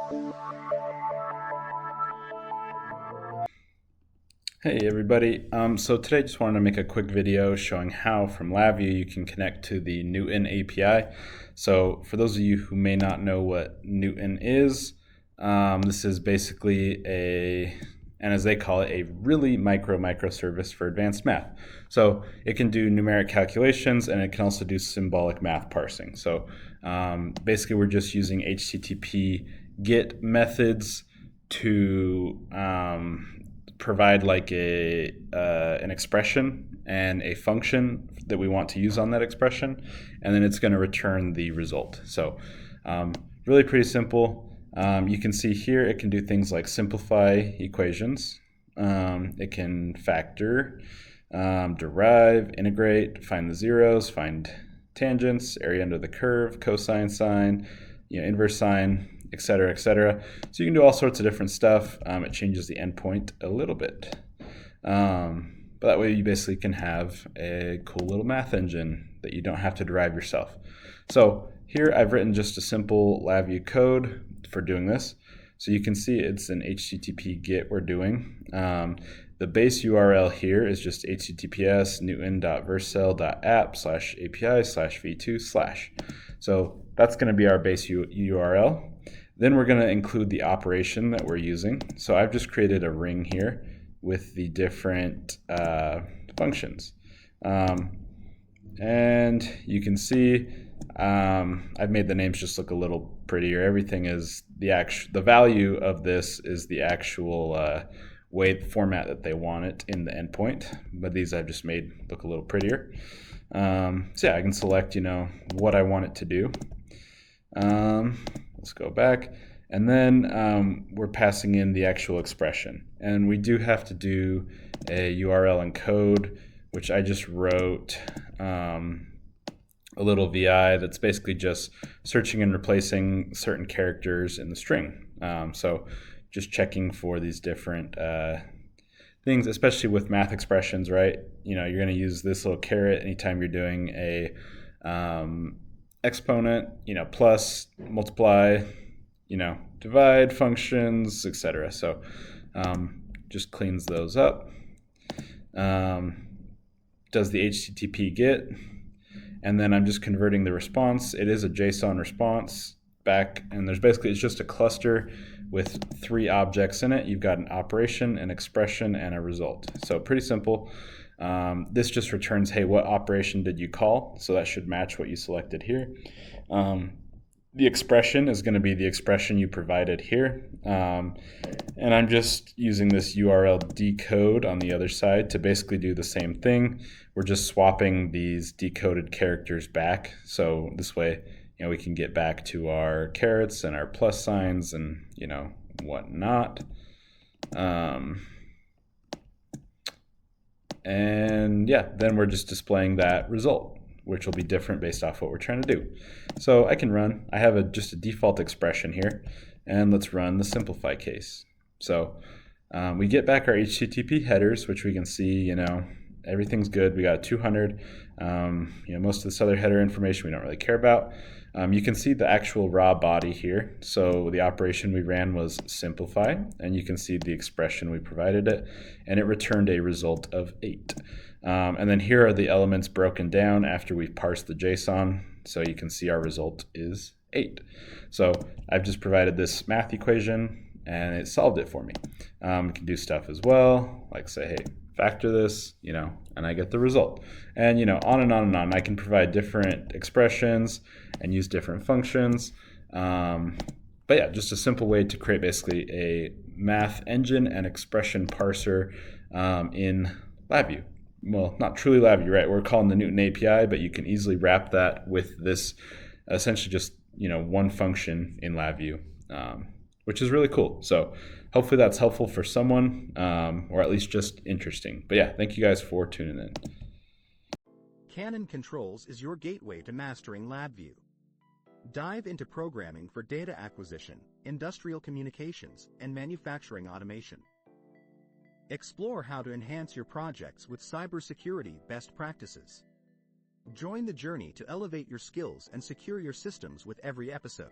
Hey everybody, so today I just wanted to make a quick video showing how from LabVIEW you can connect to the Newton API. So for those of you who may not know what Newton is, this is basically and as they call it, a really microservice for advanced math. So it can do numeric calculations and it can also do symbolic math parsing. So basically we're just using HTTP GET methods to provide like an expression and a function that we want to use on that expression, and then it's going to return the result. So really pretty simple. You can see here it can do things like simplify equations. It can factor, derive, integrate, find the zeros, find tangents, area under the curve, cosine, sine, inverse sine, etc., etc. So you can do all sorts of different stuff. It changes the endpoint a little bit. But that way you basically can have a cool little math engine that you don't have to derive yourself. So here I've written just a simple LabVIEW code for doing this. So you can see it's an HTTP GET we're doing. The base URL here is just https newton.vercel.app/api/v2/. So that's going to be our base URL. Then we're going to include the operation that we're using. So I've just created a ring here with the different functions. And you can see I've made the names just look a little prettier. Everything is the value of this is the actual format that they want it in the endpoint. But these I've just made look a little prettier. So yeah, I can select what I want it to do. Let's go back, and then we're passing in the actual expression, and we do have to do a URL encode, which I just wrote a little VI that's basically just searching and replacing certain characters in the string. So just checking for these different things, especially with math expressions, right? You're going to use this little caret anytime you're doing a exponent, plus, multiply, divide functions, etc. So just cleans those up. Does the HTTP GET, and then I'm just converting the response. It is a JSON response back, and it's just a cluster with 3 objects in it. You've got an operation, an expression, and a result. So pretty simple. This just returns, hey, what operation did you call? So that should match what you selected here. The expression is going to be the expression you provided here. And I'm just using this URL decode on the other side to basically do the same thing. We're just swapping these decoded characters back. So this way, we can get back to our carets and our plus signs and, whatnot. And yeah, then we're just displaying that result, which will be different based off what we're trying to do. So I can run. I have just a default expression here, and let's run the simplify case. So we get back our HTTP headers, which we can see, everything's good. We got 200. Most of this other header information we don't really care about. You can see the actual raw body here. So the operation we ran was simplify, and you can see the expression we provided it, and it returned a result of 8. And then here are the elements broken down after we've parsed the JSON, so you can see our result is 8. So I've just provided this math equation, and it solved it for me. We can do stuff as well, like say, hey, factor this, and I get the result. And, on and on and on. I can provide different expressions and use different functions. But yeah, just a simple way to create basically a math engine and expression parser in LabVIEW. Well, not truly LabVIEW, right? We're calling the Newton API, but you can easily wrap that with this essentially just, one function in LabVIEW, which is really cool. So hopefully that's helpful for someone, or at least just interesting. But yeah, thank you guys for tuning in. Canon Controls is your gateway to mastering LabVIEW. Dive into programming for data acquisition, industrial communications, and manufacturing automation. Explore how to enhance your projects with cybersecurity best practices. Join the journey to elevate your skills and secure your systems with every episode.